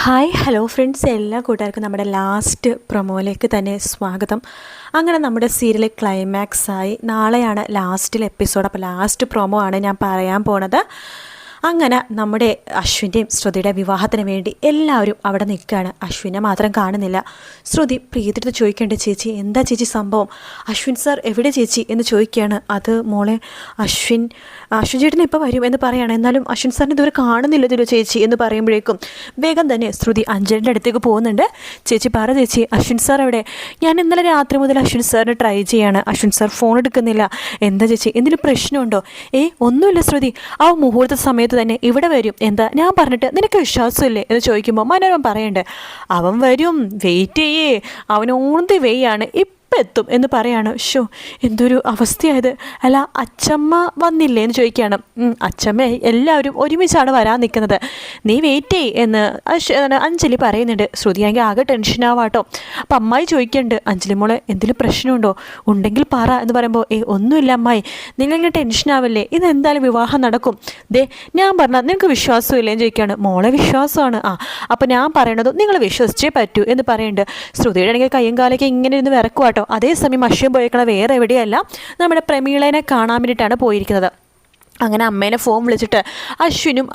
Hi hello friends, എല്ലാ കൂട്ടുകാർക്കും നമ്മുടെ ലാസ്റ്റ് പ്രൊമോയിലേക്ക് തന്നെ സ്വാഗതം. അങ്ങനെ നമ്മുടെ സീരിയൽ ക്ലൈമാക്സ് ആയി. നാളെയാണ് ലാസ്റ്റിൽ എപ്പിസോഡ്. അപ്പോൾ ലാസ്റ്റ് പ്രൊമോ ആണ് ഞാൻ പറയാൻ പോണത്. അങ്ങനെ നമ്മുടെ അശ്വിൻ്റെയും ശ്രുതിയുടെ വിവാഹത്തിന് വേണ്ടി എല്ലാവരും അവിടെ നിൽക്കുകയാണ്. അശ്വിനെ മാത്രം കാണുന്നില്ല. ശ്രുതി പ്രീതിയുടെ ചോദിക്കേണ്ട, ചേച്ചി എന്താ ചേച്ചി സംഭവം, അശ്വിൻ സാർ എവിടെ ചേച്ചി എന്ന് ചോദിക്കുകയാണ്. അത് മോളെ അശ്വിൻ ചേട്ടൻ ഇപ്പോൾ വരും എന്ന് പറയുകയാണ്. എന്നാലും അശ്വിൻ സാറിന് ഇതുവരെ കാണുന്നില്ലല്ലോ ചേച്ചി എന്ന് പറയുമ്പോഴേക്കും വേഗം തന്നെ ശ്രുതി അഞ്ജലിൻ്റെ അടുത്തേക്ക് പോകുന്നുണ്ട്. ചേച്ചി പറ ചേച്ചി, അശ്വിൻ സാർ എവിടെ? ഞാൻ ഇന്നലെ രാത്രി മുതൽ അശ്വിൻ സാറിന് ട്രൈ ചെയ്യാണ്, അശ്വിൻ സാർ ഫോൺ എടുക്കുന്നില്ല. എന്താ ചേച്ചി, എന്തെങ്കിലും പ്രശ്നമുണ്ടോ? ഒന്നുമില്ല ശ്രുതി, ആ മുഹൂർത്ത സമയത്ത് തന്നെ ഇവിടെ വരും. എന്താ ഞാൻ പറഞ്ഞിട്ട് നിനക്ക് വിശ്വാസമില്ലേ എന്ന് ചോദിക്കുമ്പോൾ മനോരമ പറയണ്ട്, അവൻ വരും, വെയിറ്റ് ചെയ്യേ, അവൻ ഓൺ ദി വേ ആണ്, ഇപ്പം എത്തും എന്ന് പറയാണ്. ഷോ എന്തൊരു അവസ്ഥയായത്. അല്ല അച്ചമ്മ വന്നില്ലേ എന്ന് ചോദിക്കുകയാണ്. അച്ചമ്മ എല്ലാവരും ഒരുമിച്ചാണ് വരാൻ നിൽക്കുന്നത്, നീ വെയിറ്റ് ചെയ്യ് എന്ന് അഞ്ജലി പറയുന്നുണ്ട്. ശ്രുതിയാണെങ്കിൽ ആകെ ടെൻഷനാവാട്ടോ. അപ്പം അമ്മായി ചോദിക്കുന്നുണ്ട്, അഞ്ജലി മോളെ എന്തെങ്കിലും പ്രശ്നമുണ്ടോ? ഉണ്ടെങ്കിൽ പറ എന്ന് പറയുമ്പോൾ ഒന്നുമില്ല അമ്മായി, നിങ്ങളിങ്ങനെ ടെൻഷനാവല്ലേ, ഇതെന്തായാലും വിവാഹം നടക്കും. ഞാൻ പറഞ്ഞാൽ നിനക്ക് വിശ്വാസമില്ലേ എന്ന് ചോദിക്കുകയാണ്. മോളെ വിശ്വാസമാണ്. അപ്പം ഞാൻ പറയണത് നിങ്ങൾ വിശ്വസിച്ചേ പറ്റൂ എന്ന് പറയുന്നുണ്ട്. ശ്രുതിയുടെ ആണെങ്കിൽ കയ്യും കാലൊക്കെ ഇങ്ങനെ ഇരുന്ന് വിറക്കുവാട്ടോ. അതേസമയം അശ്വിൻ പോയേക്കണ വേറെ എവിടെയല്ല, നമ്മുടെ പ്രമീളനെ കാണാൻ വേണ്ടിയിട്ടാണ് പോയിരിക്കുന്നത്. അങ്ങനെ അമ്മേനെ ഫോൺ വിളിച്ചിട്ട് അശ്വിനും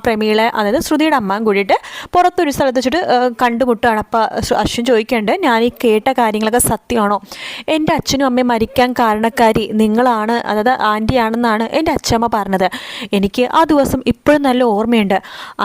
പ്രമീള, അതായത് ശ്രുതിയുടെ അമ്മയും കൂടിയിട്ട് പുറത്തൊരു സ്ഥലത്ത് വെച്ചിട്ട് കണ്ടുമുട്ടുകയാണ്. അപ്പോൾ അശ്വിൻ ചോദിക്കേണ്ടത്, ഞാൻ ഈ കേട്ട കാര്യങ്ങളൊക്കെ സത്യമാണോ? എൻ്റെ അച്ഛനും അമ്മയും മരിക്കാൻ കാരണക്കാരി നിങ്ങളാണ്, അതായത് ആൻറ്റിയാണെന്നാണ് എൻ്റെ അച്ഛമ്മ പറഞ്ഞത്. എനിക്ക് ആ ദിവസം ഇപ്പോഴും നല്ല ഓർമ്മയുണ്ട്.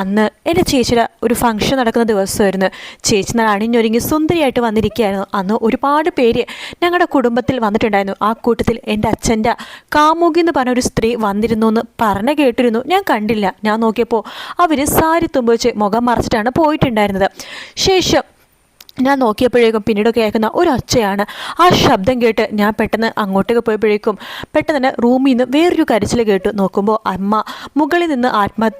അന്ന് എൻ്റെ ചേച്ചിയുടെ ഒരു ഫംഗ്ഷൻ നടക്കുന്ന ദിവസമായിരുന്നു. ചേച്ചി നല്ല അണിഞ്ഞൊരുങ്ങി സുന്ദരിയായിട്ട് വന്നിരിക്കുകയായിരുന്നു. അന്ന് ഒരുപാട് പേര് ഞങ്ങളുടെ കുടുംബത്തിൽ വന്നിട്ടുണ്ടായിരുന്നു. ആ കൂട്ടത്തിൽ എൻ്റെ അച്ഛൻ്റെ കാമുകി എന്ന് പറഞ്ഞ ഒരു സ്ത്രീ വന്നിരുന്നു എന്ന് പറഞ്ഞു കേട്ടിരുന്നു. ഞാൻ കണ്ടില്ല. ഞാൻ നോക്കിയപ്പോൾ അവർ സാരി തുമ്പ് വെച്ച് മുഖം മറച്ചിട്ടാണ് പോയിട്ടുണ്ടായിരുന്നത്. ശേഷം ഞാൻ നോക്കിയപ്പോഴേക്കും പിന്നീട് കേൾക്കുന്ന ഒരു ഒച്ചയാണ്. ആ ശബ്ദം കേട്ട് ഞാൻ പെട്ടെന്ന് അങ്ങോട്ടേക്ക് പോയപ്പോഴേക്കും പെട്ടെന്ന് തന്നെ റൂമിൽ നിന്ന് വേറൊരു കരച്ചിൽ കേട്ടു. നോക്കുമ്പോൾ അമ്മ മുകളിൽ നിന്ന്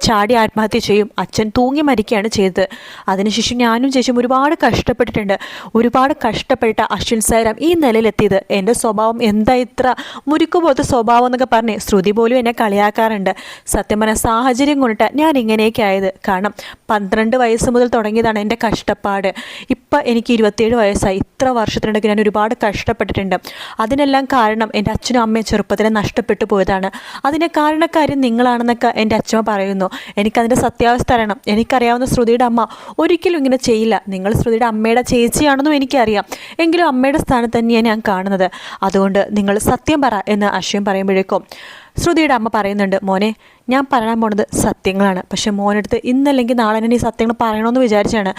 ചാടി ആത്മഹത്യ ചെയ്യും. അച്ഛൻ തൂങ്ങി മരിക്കുകയാണ് ചെയ്തത്. അതിനുശേഷം ഞാനും ചേച്ചിയും ഒരുപാട് കഷ്ടപ്പെട്ടിട്ടുണ്ട്. ഒരുപാട് കഷ്ടപ്പെട്ട അശ്വിൻ സാരം ഈ നിലയിലെത്തിയത്. എൻ്റെ സ്വഭാവം എന്താ ഇത്ര മുരുക്കുപോലത്തെ സ്വഭാവം എന്നൊക്കെ പറഞ്ഞ് ശ്രുതി പോലും എന്നെ കളിയാക്കാറുണ്ട്. സത്യം പറഞ്ഞ സാഹചര്യം കൊണ്ടിട്ട് ഞാൻ ഇങ്ങനെയൊക്കെ ആയത്. കാരണം 12 വയസ്സ് മുതൽ തുടങ്ങിയതാണ് എൻ്റെ കഷ്ടപ്പാട്. ഇപ്പം എനിക്ക് 27 വയസ്സായി. ഇത്ര വർഷത്തിനിടയ്ക്ക് ഞാൻ ഒരുപാട് കഷ്ടപ്പെട്ടിട്ടുണ്ട്. അതിനെല്ലാം കാരണം എൻ്റെ അച്ഛനും അമ്മയും ചെറുപ്പത്തിലെ നഷ്ടപ്പെട്ടു പോയതാണ്. അതിന് കാരണക്കാര്യം നിങ്ങളാണെന്നൊക്കെ എൻ്റെ അച്ഛൻ പറയുന്നു. എനിക്കതിൻ്റെ സത്യാവസ്ഥ അറിയണം. എനിക്കറിയാവുന്ന ശ്രുതിയുടെ അമ്മ ഒരിക്കലും ഇങ്ങനെ ചെയ്യില്ല. നിങ്ങൾ ശ്രുതിയുടെ അമ്മയുടെ ചേച്ചിയാണെന്നും എനിക്കറിയാം. എങ്കിലും അമ്മയുടെ സ്ഥാനത്ത് തന്നെയാണ് ഞാൻ കാണുന്നത്. അതുകൊണ്ട് നിങ്ങൾ സത്യം പറ എന്ന് അശ്വിൻ പറയുമ്പോഴേക്കും ശ്രുതിയുടെ അമ്മ പറയുന്നുണ്ട്, മോനെ ഞാൻ പറയാൻ പോണത് സത്യങ്ങളാണ്. പക്ഷേ മോനെടുത്ത് ഇന്നല്ലെങ്കിൽ നാളെ തന്നെ ഈ സത്യങ്ങൾ പറയണമെന്ന് വിചാരിച്ചാണ്.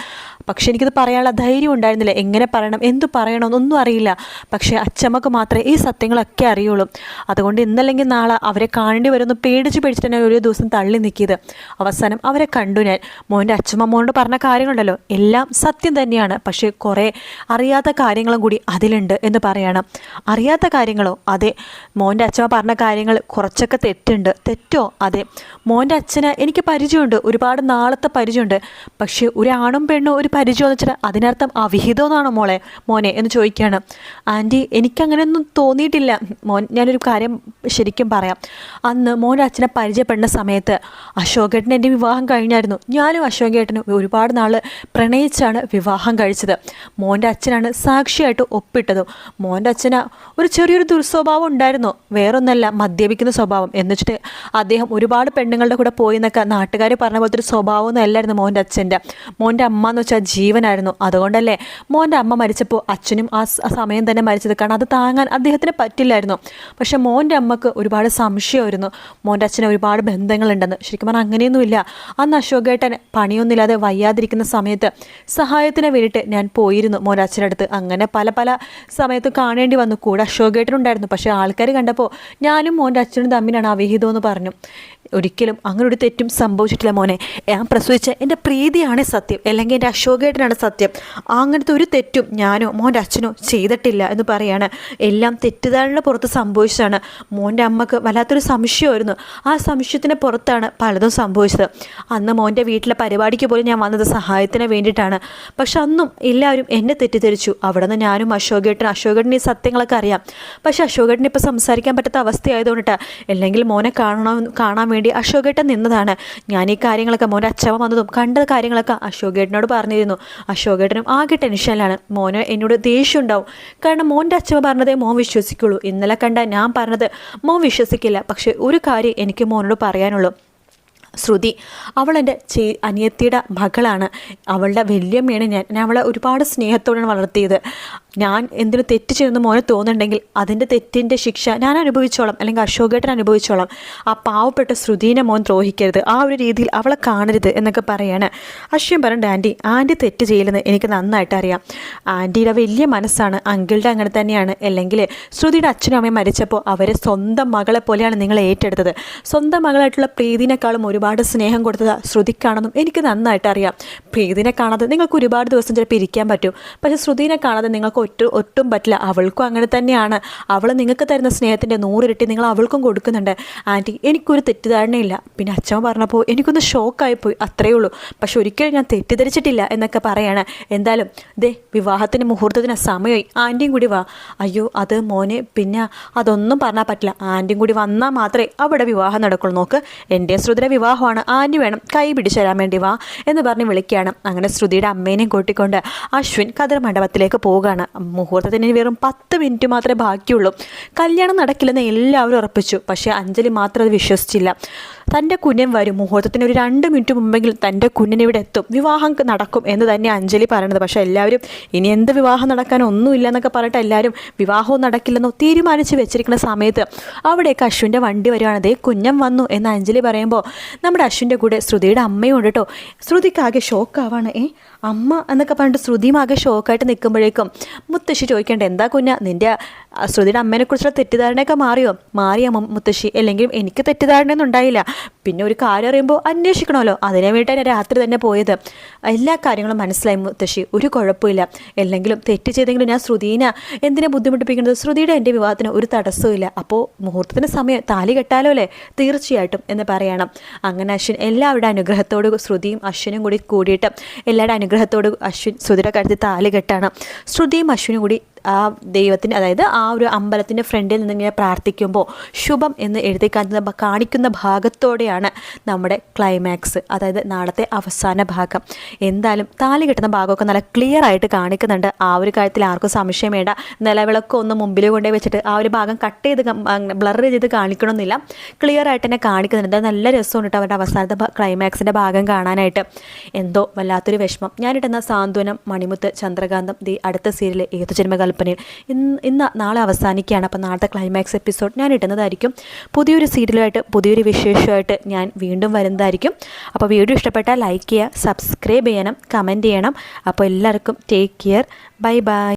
പക്ഷേ എനിക്കത് പറയാനുള്ള ധൈര്യം ഉണ്ടായിരുന്നില്ല. എങ്ങനെ പറയണം, എന്തു പറയണമെന്നൊന്നും അറിയില്ല. പക്ഷേ അച്ചമ്മക്ക് മാത്രമേ ഈ സത്യങ്ങളൊക്കെ അറിയുള്ളൂ. അതുകൊണ്ട് ഇന്നല്ലെങ്കിൽ നാളെ അവരെ കാണേണ്ടി വരുമെന്ന് പേടിച്ച് തന്നെ ഒരു ദിവസം തള്ളി നിൽക്കിയത്. അവസാനം അവരെ കണ്ടു ഞാൻ. മോൻ്റെ അച്ഛമ്മ മോനോട് പറഞ്ഞ കാര്യങ്ങളുണ്ടല്ലോ, എല്ലാം സത്യം തന്നെയാണ്. പക്ഷേ കുറേ അറിയാത്ത കാര്യങ്ങളും കൂടി അതിലുണ്ട് എന്ന് പറയണം. അറിയാത്ത കാര്യങ്ങളോ? അതെ. മോൻ്റെ അച്ഛമ്മ പറഞ്ഞ കാര്യങ്ങൾ കുറച്ചൊക്കെ തെറ്റുണ്ട്. തെറ്റോ? അതെ. മോൻ്റെ അച്ഛന് എനിക്ക് പരിചയമുണ്ട്, ഒരുപാട് നാളത്തെ പരിചയമുണ്ട്. പക്ഷേ ഒരാണും പെണ്ണും ഒരു പരിചയം എന്ന് വെച്ചാൽ അതിനർത്ഥം അവിഹിതം എന്നാണോ മോനെ എന്ന് ചോദിക്കുകയാണ്. ആൻറ്റി എനിക്കങ്ങനെയൊന്നും തോന്നിയിട്ടില്ല. ഞാനൊരു കാര്യം ശരിക്കും പറയാം. അന്ന് മോൻ്റെ അച്ഛനെ പരിചയപ്പെടുന്ന സമയത്ത് അശോകേട്ടന് എൻ്റെ വിവാഹം കഴിഞ്ഞായിരുന്നു. ഞാനും അശോകേട്ടനും ഒരുപാട് നാൾ പ്രണയിച്ചാണ് വിവാഹം കഴിച്ചത്. മോൻ്റെ അച്ഛനാണ് സാക്ഷിയായിട്ട് ഒപ്പിട്ടതും. മോൻ്റെ അച്ഛന് ഒരു ചെറിയൊരു ദുർസ്വഭാവം ഉണ്ടായിരുന്നു. വേറൊന്നല്ല, മദ്യപിക്കുന്ന സ്വഭാവം. എന്നുവെച്ചിട്ട് അദ്ദേഹം ഒരുപാട് പെണ്ണുങ്ങളുടെ കൂടെ പോയി എന്നൊക്കെ നാട്ടുകാർ പറഞ്ഞ പോലത്തെ ഒരു സ്വഭാവമൊന്നും അല്ലായിരുന്നു മോൻ്റെ അച്ഛൻ്റെ. മോൻ്റെ അമ്മ എന്ന് വെച്ചാൽ ജീവനായിരുന്നു. അതുകൊണ്ടല്ലേ മോൻ്റെ അമ്മ മരിച്ചപ്പോൾ അച്ഛനും ആ സമയം തന്നെ മരിച്ചത്. കാരണം അത് താങ്ങാൻ അദ്ദേഹത്തിന് പറ്റില്ലായിരുന്നു. പക്ഷെ മോൻ്റെ അമ്മക്ക് ഒരുപാട് സംശയമായിരുന്നു മോൻ്റെ അച്ഛന് ഒരുപാട് ബന്ധങ്ങളുണ്ടെന്ന്. ശരിക്കും പറഞ്ഞാൽ അങ്ങനെയൊന്നുമില്ല. അന്ന് അശോകേട്ടൻ പണിയൊന്നുമില്ലാതെ വയ്യാതിരിക്കുന്ന സമയത്ത് സഹായത്തിന് വേണ്ടിയിട്ട് ഞാൻ പോയിരുന്നു മോൻ്റെ അച്ഛൻ്റെ അടുത്ത്. അങ്ങനെ പല സമയത്ത് കാണേണ്ടി വന്നു. കൂടെ അശോകേട്ടനുണ്ടായിരുന്നു. പക്ഷേ ആൾക്കാർ കണ്ടപ്പോൾ ഞാനും മോൻ്റെ അച്ഛനും തമ്മിലാണ് അവിഹിതമെന്ന് പറഞ്ഞു. ഒരിക്കലും അങ്ങനെ ഒരു തെറ്റും സംഭവിച്ചിട്ടില്ല മോനെ. ഞാൻ പ്രസവിച്ച എൻ്റെ പ്രീതിയാണ് സത്യം, അല്ലെങ്കിൽ എൻ്റെ അശോകേട്ടനാണ് സത്യം. അങ്ങനത്തെ ഒരു തെറ്റും ഞാനോ മോൻ്റെ അച്ഛനോ ചെയ്തിട്ടില്ല എന്ന് പറയാണ്. എല്ലാം തെറ്റിദ്ധാരണയുടെ പുറത്ത് സംഭവിച്ചതാണ്. മോൻ്റെ അമ്മക്ക് വല്ലാത്തൊരു സംശയമായിരുന്നു. ആ സംശയത്തിന് പുറത്താണ് പലതും സംഭവിച്ചത്. അന്ന് മോൻ്റെ വീട്ടിലെ പരിപാടിക്ക് പോലും ഞാൻ വന്നത് സഹായത്തിന് വേണ്ടിയിട്ടാണ്. പക്ഷെ അന്നും എല്ലാവരും എന്നെ തെറ്റിദ്ധരിച്ചു. അവിടെ നിന്ന് ഞാനും അശോകേട്ടൻ ഈ സത്യങ്ങളൊക്കെ അറിയാം. പക്ഷേ അശോകേട്ടന് ഇപ്പോൾ സംസാരിക്കാൻ പറ്റാത്ത അവസ്ഥയായതുകൊണ്ടിട്ടാണ്. അല്ലെങ്കിൽ മോനെ കാണാൻ വേണ്ടി അശോകേട്ടൻ നിന്നതാണ്. ഞാൻ ഈ കാര്യങ്ങളൊക്കെ മോൻ്റെ അച്ഛൻ വന്നതും കണ്ട കാര്യങ്ങളൊക്കെ അശോകേട്ടനോട് പറഞ്ഞിരുന്നു. അശോകേട്ടനും ആകെ ടെൻഷനിലാണ്. മോന് എന്നോട് ദേഷ്യം ഉണ്ടാവും. കാരണം മോൻ്റെ അച്ഛൻ പറഞ്ഞതേ മോൻ വിശ്വസിക്കുള്ളൂ. ഇന്നലെ കണ്ട ഞാൻ പറഞ്ഞത് മോൻ വിശ്വസിക്കില്ല. പക്ഷെ ഒരു കാര്യം എനിക്ക് മോനോട് പറയാനുള്ളൂ. ശ്രുതി അവളെൻ്റെ അനിയത്തിയുടെ മകളാണ്. അവളുടെ വല്യമ്മയാണ് ഞാൻ അവളെ ഒരുപാട് സ്നേഹത്തോടെയാണ് വളർത്തിയത്. ഞാൻ എന്തിനു തെറ്റ് ചെയ്യുന്ന മോനെ തോന്നുന്നുണ്ടെങ്കിൽ അതിൻ്റെ തെറ്റിൻ്റെ ശിക്ഷ ഞാൻ അനുഭവിച്ചോളാം, അല്ലെങ്കിൽ അശോകേട്ടൻ അനുഭവിച്ചോളാം. ആ പാവപ്പെട്ട ശ്രുതിനെ മോൻ ദ്രോഹിക്കരുത്, ആ ഒരു രീതിയിൽ അവളെ കാണരുത് എന്നൊക്കെ പറയാണ്. അശ്വിൻ പറഞ്ഞു, ആൻറ്റി തെറ്റ് ചെയ്യില്ലെന്ന് എനിക്ക് നന്നായിട്ട് അറിയാം. ആൻറ്റിയുടെ വലിയ മനസ്സാണ്. അങ്കിളുടെ അങ്ങനെ തന്നെയാണ്. അല്ലെങ്കിൽ ശ്രുതിയുടെ അച്ഛനും അമ്മയും മരിച്ചപ്പോൾ അവരെ സ്വന്തം മകളെ പോലെയാണ് നിങ്ങൾ ഏറ്റെടുത്തത്. സ്വന്തം മകളായിട്ടുള്ള പ്രീതിനേക്കാളും ഒരുപാട് സ്നേഹം കൊടുത്തത് ശ്രുതിക്കാണെന്നും എനിക്ക് നന്നായിട്ട് അറിയാം. പ്രീതിനെ കാണാതെ നിങ്ങൾക്ക് ഒരുപാട് ദിവസം ചിലപ്പോൾ ഇരിക്കാൻ പറ്റും. പക്ഷേ ശ്രുതിനെ കാണാതെ നിങ്ങൾക്ക് ഒട്ടും പറ്റില്ല. അവൾക്കും അങ്ങനെ തന്നെയാണ്. അവൾ നിങ്ങൾക്ക് തരുന്ന സ്നേഹത്തിൻ്റെ 100 ഇരട്ടി നിങ്ങൾ അവൾക്കും കൊടുക്കുന്നുണ്ട്. ആൻറ്റി, എനിക്കൊരു തെറ്റിദ്ധാരണയില്ല. പിന്നെ അച്ഛൻ പറഞ്ഞപ്പോൾ എനിക്കൊന്ന് ഷോക്കായിപ്പോയി, അത്രയേ ഉള്ളൂ. പക്ഷെ ഒരിക്കലും ഞാൻ തെറ്റിദ്ധരിച്ചിട്ടില്ല എന്നൊക്കെ പറയാണ്. എന്തായാലും വിവാഹത്തിന് മുഹൂർത്തത്തിന് സമയമായി, ആൻറ്റിയും കൂടി വാ. അയ്യോ അത് മോനെ, പിന്നെ അതൊന്നും പറഞ്ഞാൽ പറ്റില്ല. ആൻറ്റിയും കൂടി വന്നാൽ മാത്രമേ അവിടെ വിവാഹം നടക്കുള്ളൂ. നോക്ക്, എൻ്റെ ശ്രുതിയുടെ വിവാഹമാണ്, ആൻറ്റി വേണം കൈ പിടിച്ചു തരാൻ വേണ്ടി വാ എന്ന് പറഞ്ഞ് വിളിക്കുകയാണ്. അങ്ങനെ ശ്രുതിയുടെ അമ്മേനെയും കൂട്ടിക്കൊണ്ട് അശ്വിൻ കതിർ മണ്ഡപത്തിലേക്ക് പോവുകയാണ്. മുഹൂർത്തത്തിന് വെറും 10 മിനിറ്റ് മാത്രമേ ബാക്കിയുള്ളൂ. കല്യാണം നടക്കില്ലെന്ന് എല്ലാവരും ഉറപ്പിച്ചു. പക്ഷേ അഞ്ജലി മാത്രം അത് വിശ്വസിച്ചില്ല. തൻ്റെ കുഞ്ഞൻ വരും, മുഹൂർത്തത്തിന് ഒരു 2 മിനിറ്റ് മുമ്പെങ്കിൽ തൻ്റെ കുഞ്ഞൻ ഇവിടെ എത്തും, വിവാഹം നടക്കും എന്ന് തന്നെ അഞ്ജലി പറയുന്നത്. പക്ഷേ എല്ലാവരും ഇനി എന്ത് വിവാഹം നടക്കാനൊന്നുമില്ല എന്നൊക്കെ പറഞ്ഞിട്ട് എല്ലാവരും വിവാഹവും നടക്കില്ലെന്നോ തീരുമാനിച്ച് വെച്ചിരിക്കുന്ന സമയത്ത് അവിടേക്ക് അശ്വിൻ്റെ വണ്ടി വരുവാണ്. ദേ കുഞ്ഞൻ വന്നു എന്ന് അഞ്ജലി പറയുമ്പോൾ നമ്മുടെ അശ്വിൻ്റെ കൂടെ ശ്രുതിയുടെ അമ്മയും ഉണ്ട് കേട്ടോ. ശ്രുതിക്കാകെ ഷോക്കാവാണ്. അമ്മ എന്നൊക്കെ പറഞ്ഞിട്ട് ശ്രുതിയും ആകെ ഷോക്കായിട്ട് നിൽക്കുമ്പോഴേക്കും മുത്തശ്ശി ചോദിക്കേണ്ട, എന്താ കുഞ്ഞ നിൻ്റെ ശ്രുതിയുടെ അമ്മേനെക്കുറിച്ചുള്ള തെറ്റിദ്ധാരണയൊക്കെ മാറിയ മുത്തശ്ശി? അല്ലെങ്കിൽ എനിക്ക് തെറ്റിദ്ധാരണയൊന്നും ഉണ്ടായില്ല. പിന്നെ ഒരു കാര്യം അറിയുമ്പോൾ അന്വേഷിക്കണമല്ലോ, അതിനു വേണ്ടിയിട്ടാണ് രാത്രി തന്നെ പോയത്. എല്ലാ കാര്യങ്ങളും മനസ്സിലായി മുത്തശ്ശി, ഒരു കുഴപ്പമില്ല. അല്ലെങ്കിലും തെറ്റ് ചെയ്തെങ്കിലും ഞാൻ ശ്രുതിനെ എന്തിനാ ബുദ്ധിമുട്ടിപ്പിക്കുന്നത്? ശ്രുതിയുടെ എൻ്റെ വിവാഹത്തിന് ഒരു തടസ്സമില്ല. അപ്പോൾ മുഹൂർത്തത്തിന് സമയം താലി കെട്ടാലോ അല്ലേ? തീർച്ചയായിട്ടും എന്ന് പറയണം. അങ്ങനെ അശ്വിൻ എല്ലാവരുടെ അനുഗ്രഹത്തോട് ശ്രുതിയും അശ്വിനും കൂടി കൂടിയിട്ട് എല്ലാവരുടെ അനുഗ്രഹത്തോട് അശ്വിൻ ശ്രുതിയുടെ കാര്യത്തിൽ താലി കെട്ടാണ്. ശ്രുതിയും അശ്വിനും കൂടി ആ ദൈവത്തിൻ്റെ, അതായത് ആ ഒരു അമ്പലത്തിൻ്റെ ഫ്രണ്ടിൽ നിന്നിങ്ങനെ പ്രാർത്ഥിക്കുമ്പോൾ ശുഭം എന്ന് എഴുതി കാണിക്കുന്ന ഭാഗത്തോടെയാണ് നമ്മുടെ ക്ലൈമാക്സ്, അതായത് നാളത്തെ അവസാന ഭാഗം. എന്തായാലും താലി കെട്ടുന്ന ഭാഗമൊക്കെ നല്ല ക്ലിയർ ആയിട്ട് കാണിക്കുന്നുണ്ട്. ആ ഒരു കാര്യത്തിൽ ആർക്കും സംശയം വേണ്ട. നിലവിളക്ക് ഒന്ന് മുമ്പിൽ കൊണ്ടേ വെച്ചിട്ട് ആ ഒരു ഭാഗം കട്ട് ചെയ്ത് ബ്ലർ ചെയ്ത് കാണിക്കണമെന്നില്ല, ക്ലിയർ ആയിട്ട് തന്നെ കാണിക്കുന്നുണ്ട്. നല്ല രസമുണ്ട് അവരുടെ അവസാനത്തെ ക്ലൈമാക്സിൻ്റെ ഭാഗം കാണാനായിട്ട്. എന്തോ വല്ലാത്തൊരു വിഷമം. ഞാനിട്ടുന്ന സാന്ത്വനം, മണിമുത്ത്, ചന്ദ്രകാന്തം, അടുത്ത സീരിയൽ ഏതു ജന്മകാലം നാളെ അവസാനിക്കുകയാണ്. അപ്പോൾ നാളത്തെ ക്ലൈമാക്സ് എപ്പിസോഡ് ഞാൻ ഇടുന്നതായിരിക്കും. പുതിയൊരു സീരിയലുമായിട്ട് പുതിയൊരു വിശേഷമായിട്ട് ഞാൻ വീണ്ടും വരുന്നതായിരിക്കും. അപ്പോൾ വീഡിയോ ഇഷ്ടപ്പെട്ടാൽ ലൈക്ക് ചെയ്യുക, സബ്സ്ക്രൈബ് ചെയ്യണം, കമൻറ്റ് ചെയ്യണം. അപ്പോൾ എല്ലാവർക്കും ടേക്ക് കെയർ, ബൈ ബൈ.